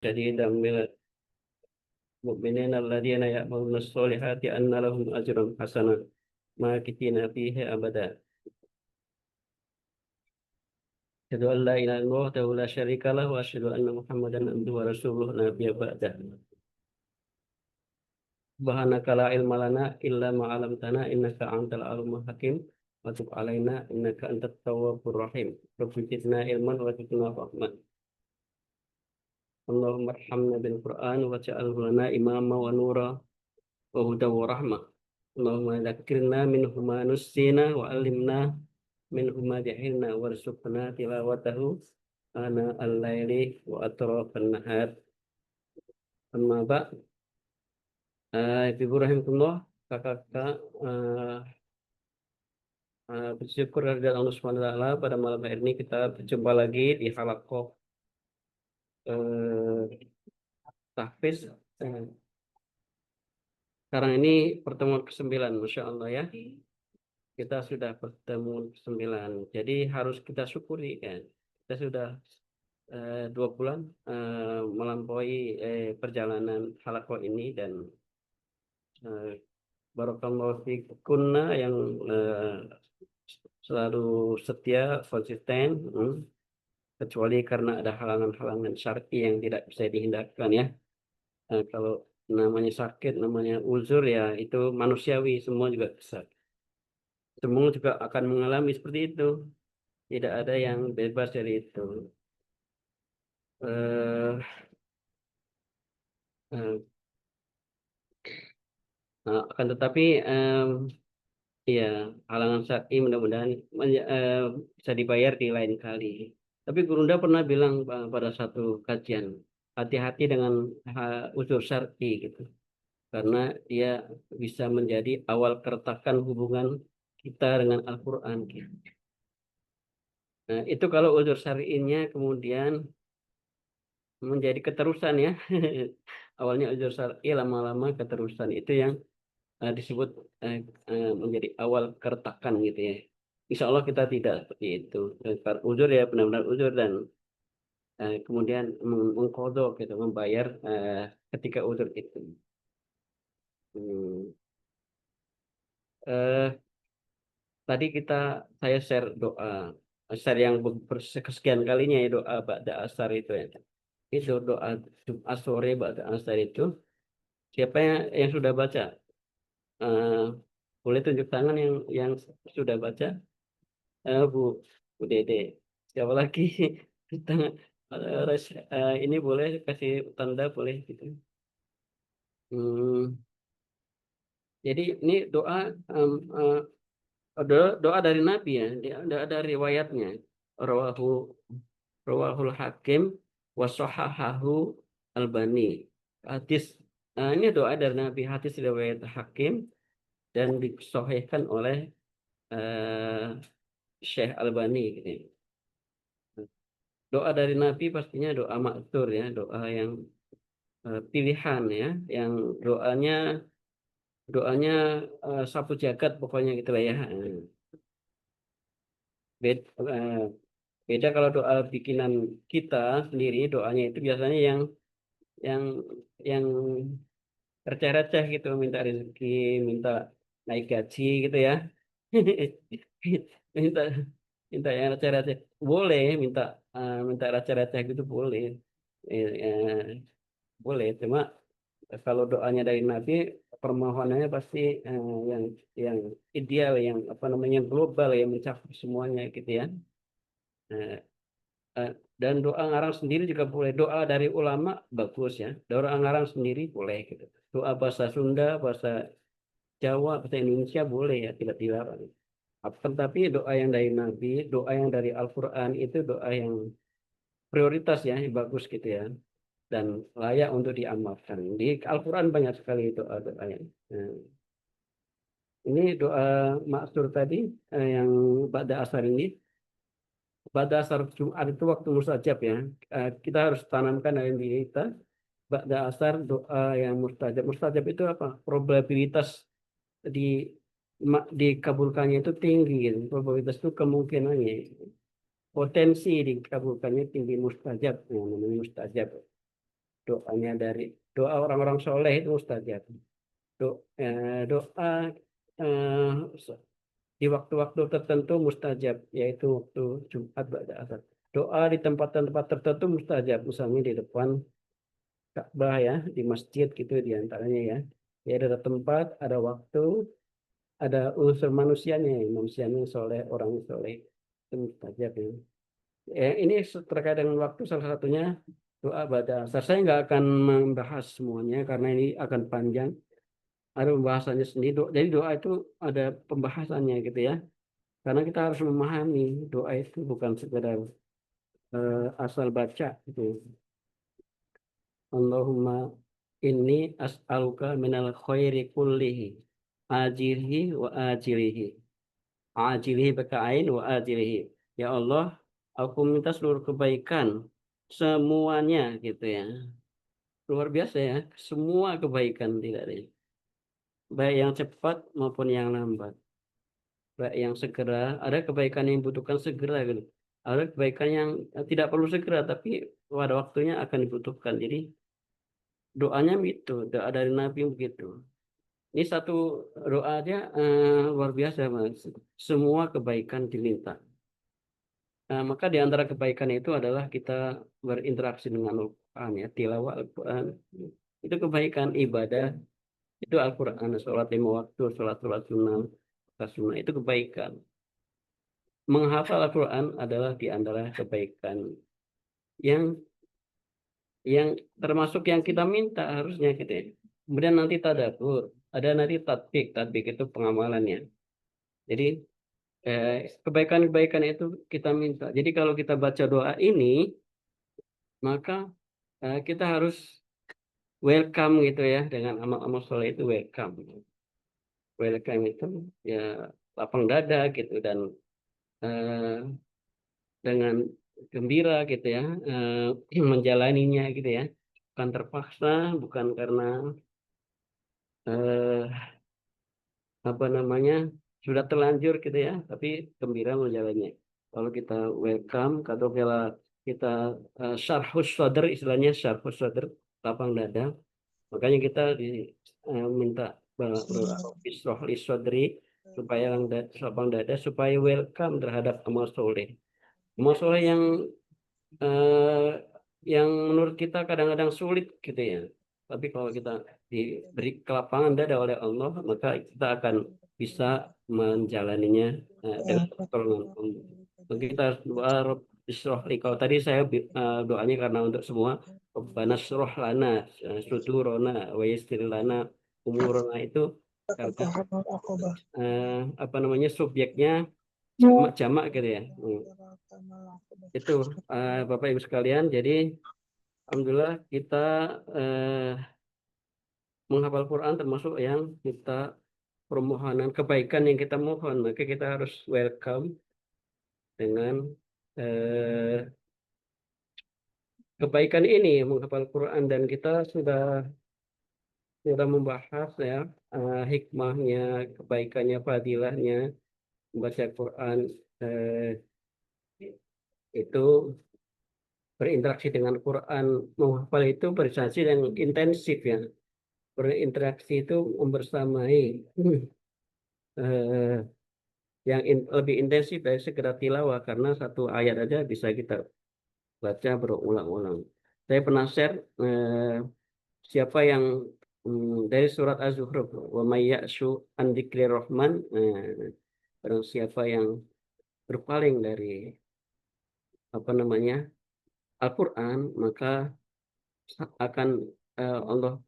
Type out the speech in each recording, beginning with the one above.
شديدا من المؤمنين الذين يعملون الصالحات أن لهم أجرا حسنا ماكثين فيه أبدا أشهد أن لا إله إلا الله وحده لا شريك له وأشهد أن محمدا عبده ورسوله لا نبي بعده سبحانك لا علم لنا إلا ما علمتنا إنك أنت العليم الحكيم وتب علينا إنك أنت التواب الرحيم رب زدنا علما وزدنا فهما اللهم ارحمنا بالقرآن واجعله لنا إماما ونورا وهدى ورحمة اللهم ذكرنا منه ما نسينا وعلمنا منه ما جهلنا وارزقنا تلاوته آناء الليل وأطراف النهار أما بعد Ibu rahimahullah, kakak-kakak, bersyukur dari Allah Subhanahu wa taala pada malam hari ini kita berjumpa lagi di halaqah tahfiz. Sekarang ini pertemuan ke-9, Masya Allah ya. Kita sudah pertemuan ke-9. Jadi harus kita syukuri kan. Kita sudah 2 bulan melampaui perjalanan halaqah ini dan barakallahu fikunna yang selalu setia, konsisten, kecuali karena ada halangan-halangan syar'i yang tidak bisa dihindarkan ya. Kalau namanya sakit, namanya uzur ya itu manusiawi, semua juga bisa. Semua juga akan mengalami seperti itu. Tidak ada yang bebas dari itu. Eh, eh, akan tetapi ya halangan syar'i mudah-mudahan bisa dibayar di lain kali. Tapi Gurunda pernah bilang pada satu kajian, hati-hati dengan uzur syar'i gitu. Karena dia bisa menjadi awal keretakan hubungan kita dengan Al-Quran gitu. Nah, itu kalau uzur syar'inya kemudian menjadi keterusan ya. Awalnya uzur syar'i lama-lama keterusan itu yang disebut menjadi awal keretakan gitu ya. Insya Allah kita tidak seperti itu. Uzur ya benar-benar uzur dan kemudian mengkodok gitu, membayar ketika uzur itu. Hmm. Eh, Tadi saya share doa, share yang kesekian kalinya ya doa ba'da asar itu ya. Itu doa Jumat sore ba'da asar itu. Siapa yang sudah baca? Eh, Boleh tunjuk tangan yang sudah baca? Bu, Bu Dede. Siapa lagi? Tangan. Ini boleh kasih tanda boleh gitu. Hmm, jadi ini doa doa dari Nabi ya, dia ada riwayatnya. Rawahu Rawahul Hakim wasohahahu Albani. Hadis ini doa dari Nabi, hadis riwayat Hakim dan disahihkan oleh eh, Syekh Albani gitu. Doa dari Nabi pastinya doa maksur ya, doa yang pilihan ya, yang doanya sapu jagat pokoknya gitu lah ya. Beda, beda kalau doa bikinan kita sendiri, doanya itu biasanya yang yang receh-receh gitu, minta rezeki, minta naik gaji gitu ya. Minta minta yang receh-receh. Boleh minta receh-receh gitu boleh. Eh, Boleh, cuma kalau doanya dari Nabi permohonannya pasti yang ideal, yang apa namanya global, yang mencakup semuanya gitu ya. Eh, eh, dan doa ngarang sendiri juga boleh. Doa dari ulama bagus ya. Doa ngarang sendiri boleh gitu. Doa bahasa Sunda, bahasa Jawa, bahasa Indonesia boleh ya, tidak dilarang. Tetapi doa yang dari Nabi, doa yang dari Al-Quran itu doa yang prioritas ya, yang bagus gitu ya. Dan layak untuk diamalkan. Di Al-Quran banyak sekali doa-doa yang. Nah, ini doa maksur tadi yang pada asar ini. Pada asar Jumat itu waktu mustajab ya. Kita harus tanamkan dalam diri kita. Pada asar doa yang mustajab. Mustajab itu apa? Probabilitas di dikabulkannya itu tinggi gitu. Probabilitas itu kemungkinannya. Potensi dikabulkannya tinggi mustajab. Namanya mustajab. doanya dari doa orang-orang soleh itu mustajab. Doa eh, di waktu-waktu tertentu mustajab, yaitu waktu Jumat pada asar. Doa di tempat-tempat tertentu mustajab, misalnya di depan Ka'bah ya, di masjid gitu di antaranya ya. Ya ada tempat, ada waktu, ada unsur manusianya, manusianya soleh, orang soleh itu mustajab ya. Ini terkait dengan waktu salah satunya doa pada asar. Saya nggak akan membahas semuanya karena ini akan panjang. Ada pembahasannya sendiri. Jadi doa itu ada pembahasannya gitu ya. Karena kita harus memahami doa itu bukan sekedar asal baca gitu. Allahumma inni as'aluka minal khairi kullihi ajilihi wa ajilihi. Ajilihi bakain wa ajilihi. Ya Allah, aku minta seluruh kebaikan semuanya gitu ya. Luar biasa ya, semua kebaikan tidak ada. Baik yang cepat maupun yang lambat. Baik yang segera, ada kebaikan yang dibutuhkan segera gitu. Ada kebaikan yang tidak perlu segera tapi pada waktunya akan dibutuhkan. Jadi doanya itu, doa dari Nabi begitu. Ini satu doa aja luar biasa Mas. Semua kebaikan diminta. Nah, maka di antara kebaikan itu adalah kita berinteraksi dengan Al-Quran ya, tilawah Al-Quran. Itu kebaikan ibadah, itu Al-Quran, sholat 5 waktu, sholat sunnah, itu kebaikan. Menghafal Al-Quran adalah di antara kebaikan yang yang termasuk yang kita minta harusnya gitu ya. Kemudian nanti tadabbur, ada nanti tatbik itu pengamalannya. Jadi kebaikan-kebaikan itu kita minta. Jadi kalau kita baca doa ini, maka kita harus welcome gitu ya dengan amal-amal soleh itu welcome. Welcome itu ya lapang dada gitu dan eh, dengan gembira gitu ya menjalaninya gitu ya. Bukan terpaksa, bukan karena eh, apa namanya sudah terlanjur gitu ya, tapi gembira menjalannya. Kalau kita welcome, kalau kita syarhus sadr, istilahnya syarhus sadr, lapang dada, makanya kita minta bisroh li sadri supaya lapang dada, supaya welcome terhadap amal soleh. Amal soleh eh, yang menurut kita kadang-kadang sulit gitu ya. Tapi kalau kita diberi kelapangan dada oleh Allah, maka kita akan bisa menjalaninya dengan pertolongan Allah. Maka kita harus doa Rabbi Ishrah li. Kalau tadi saya doanya karena untuk semua Rabbana shrah lana sudurona wa yassir lana umurona itu karena apa namanya subjeknya jamak gitu ya. Itu Bapak Ibu sekalian. Jadi alhamdulillah kita eh, menghafal Quran termasuk yang kita permohonan kebaikan yang kita mohon, maka kita harus welcome dengan kebaikan ini menghafal Quran dan kita sudah membahas ya hikmahnya, kebaikannya, fadilahnya membaca Quran eh, itu berinteraksi dengan Quran, menghafal itu berinteraksi yang intensif ya, berinteraksi itu membersamai eh, yang lebih intensif dari sekedar tilawah karena satu ayat aja bisa kita baca berulang-ulang. Saya pernah share siapa yang dari surat Az-Zukhruf, wa may ya'shu an dzikrir rahman, barang siapa yang berpaling dari apa namanya Al-Quran, maka akan Allah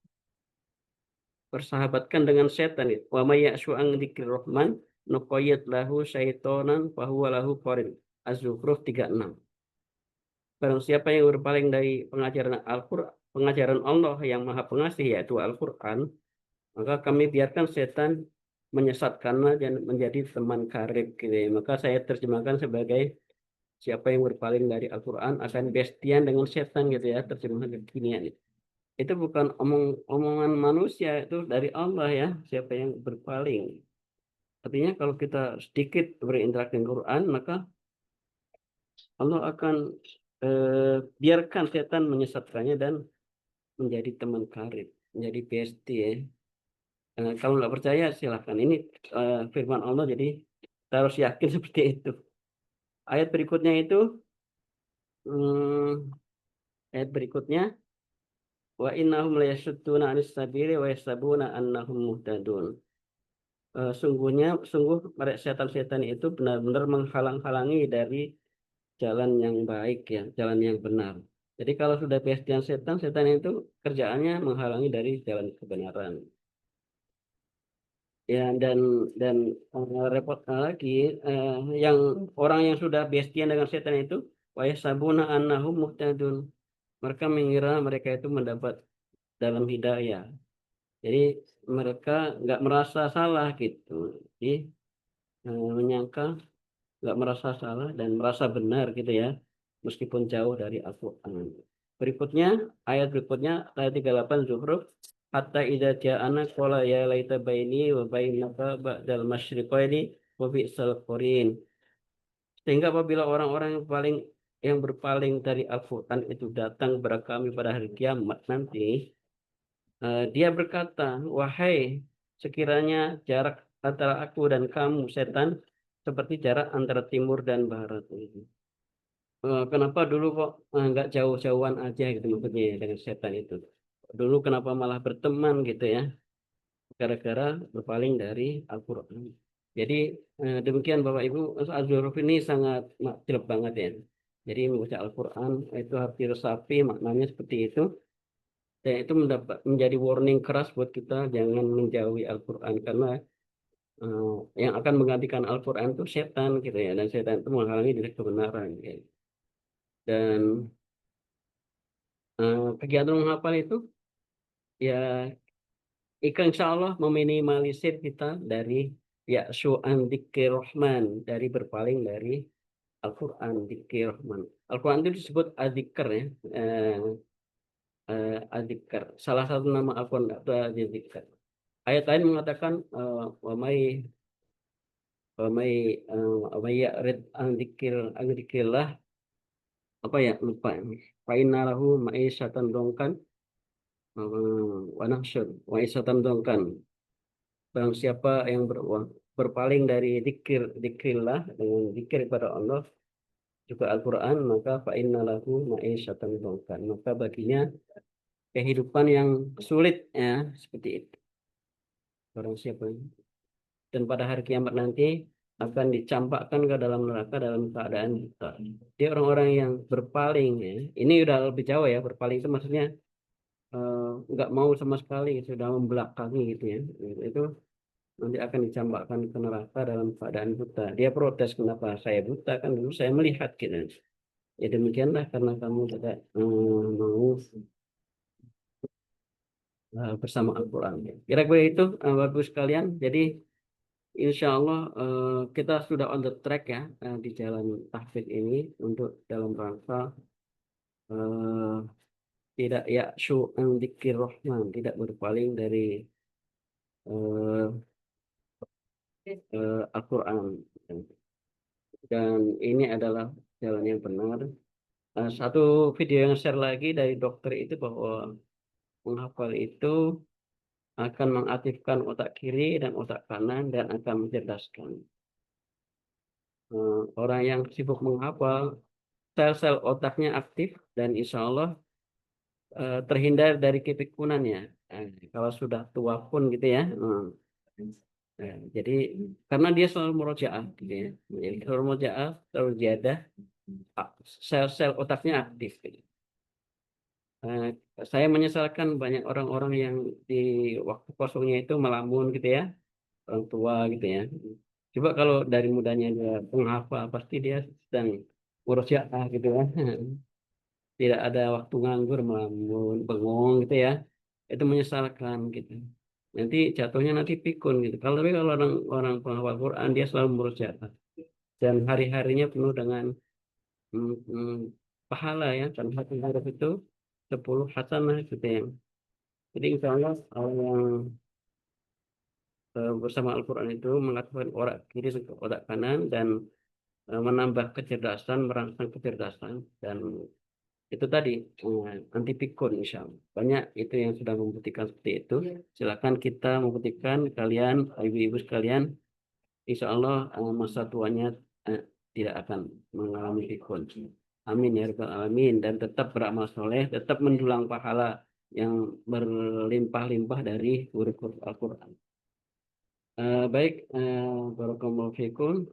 bersahabatkan dengan setan itu. Wa may ya'shu an dzikrir rahman nuqayyid lahu syaitonan fahuwa lahu qarin. Az-Zukhruf 36. Barang siapa yang berpaling dari pengajaran Al-Quran, pengajaran Allah yang Maha Pengasih yaitu Al-Quran, maka kami biarkan setan menyesatkannya dan menjadi teman karib gitu ya. Maka saya terjemahkan sebagai siapa yang berpaling dari Al-Quran akan bestian dengan setan gitu ya, terjemahan kekinian itu. Itu bukan omongan manusia, itu dari Allah ya, siapa yang berpaling. Artinya kalau kita sedikit berinteraksi dengan Quran, maka Allah akan biarkan setan menyesatkannya dan menjadi teman karib, menjadi bestie ya. Kalau nggak percaya silahkan. Ini firman Allah, jadi kita harus yakin seperti itu. Ayat berikutnya itu, hmm, ayat berikutnya, wa innahum la yasudduna 'anis sabili wa yasabuna annahum muhtadun. Sungguh mereka setan-setan itu benar-benar menghalang-halangi dari jalan yang baik ya, jalan yang benar. Jadi kalau sudah bestian setan, setan itu kerjaannya menghalangi dari jalan kebenaran. Ya, dan repot lagi, eh, yang orang yang sudah bestian dengan setan itu, wa yasabuna annahum muhtadun. Mereka mengira mereka itu mendapat dalam hidayah. Jadi mereka nggak merasa salah gitu. Jadi menyangka nggak merasa salah dan merasa benar gitu ya, meskipun jauh dari Al-Quran. Berikutnya, ayat berikutnya, ayat 38 Zuhruf, hatta idza ja'ana qala ya laita baini wa bainaka ba'dal masyriqaini wa bi'sal qarin. Sehingga apabila orang-orang yang berpaling dari Al-Quran itu datang kepada kami pada hari kiamat nanti, dia berkata, wahai, sekiranya jarak antara aku dan kamu setan seperti jarak antara timur dan barat. Kenapa dulu kok nggak jauh-jauhan aja gitu maksudnya ya, dengan setan itu. Dulu kenapa malah berteman gitu ya, gara-gara berpaling dari Al-Quran. Jadi demikian Bapak Ibu, Az-Zuruf ini sangat jelek banget ya. Jadi membaca Al-Quran itu harus diresapi, maknanya seperti itu. Dan itu menjadi warning keras buat kita jangan menjauhi Al-Quran, karena eh, yang akan menggantikan Al-Quran itu setan gitu ya, dan setan itu menghalangi dari kebenaran ya. Dan kegiatan menghafal itu ya insya Allah meminimalisir kita dari ya su'an dzikir rahman, dari berpaling dari Al-Quran dzikir rahman. Al-Quran itu disebut adzikr ya, adzikr. Salah satu nama Al-Quran itu adzikr. Ayat lain mengatakan wa may wa may wa may ya'rid an dzikrillah, apa ya, lupa. Fa inna lahu ma'isyatan dongkan wa nahsyur wa isatan dongkan. Barang siapa yang berpaling dari dikrillah, dengan dikir kepada Allah juga Al-Quran, maka fa inna lahu ma'isyatan dongkan, maka baginya kehidupan yang sulit ya, seperti itu. Barang siapa, dan pada hari kiamat nanti akan dicampakkan ke dalam neraka dalam keadaan buta. Jadi orang-orang yang berpaling ya, ini udah lebih jauh ya, berpaling itu maksudnya eh, nggak mau sama sekali, sudah membelakangi gitu ya. Itu nanti akan dicampakkan ke neraka dalam keadaan buta. Dia protes, kenapa saya buta, kan dulu saya melihat gitu. Ya demikianlah, karena kamu tidak mau bersama Al-Quran. Kira-kira itu Bapak sekalian. Jadi insya Allah kita sudah on the track ya, di jalan tahfidz ini, untuk dalam rangka eh, tidak ya syu'an dzikir rahman, tidak berpaling dari eh, Al-Quran. Dan ini adalah jalan yang benar. Satu video yang share lagi dari dokter itu bahwa menghafal itu akan mengaktifkan otak kiri dan otak kanan dan akan mencerdaskan. Orang yang sibuk menghafal, sel-sel otaknya aktif dan insya Allah terhindar dari kepikunan ya. Kalau sudah tua pun gitu ya. Jadi karena dia selalu murojaah gitu ya. Jadi selalu murojaah, selalu jadah, sel-sel otaknya aktif gitu. Eh, saya menyesalkan banyak orang-orang yang di waktu kosongnya itu melamun gitu ya, orang tua gitu ya. Coba kalau dari mudanya dia penghafal, pasti dia sedang urus ya gitu ya. Tidak ada waktu nganggur, melamun, bengong gitu ya. Itu menyesalkan gitu. Nanti jatuhnya nanti pikun gitu. Kalau orang orang penghafal Quran, dia selalu mengurus dan hari-harinya penuh dengan mm, mm, pahala ya. Dan satu huruf itu 10 hasanah gitu ya. Jadi insya Allah orang yang bersama Al-Quran itu mengatakan orak kiri ke otak kanan dan menambah kecerdasan, merangsang kecerdasan dan itu tadi anti pikun insya Allah. Banyak itu yang sudah membuktikan seperti itu. Silakan kita membuktikan kalian ibu-ibu sekalian, insya Allah masa tuanya tidak akan mengalami pikun. Amin ya rabbal alamin, dan tetap beramal soleh, tetap mendulang pahala yang berlimpah-limpah dari huruf Al-Quran. Baik, barakallahu fikum.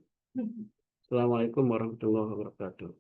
Assalamualaikum warahmatullahi wabarakatuh.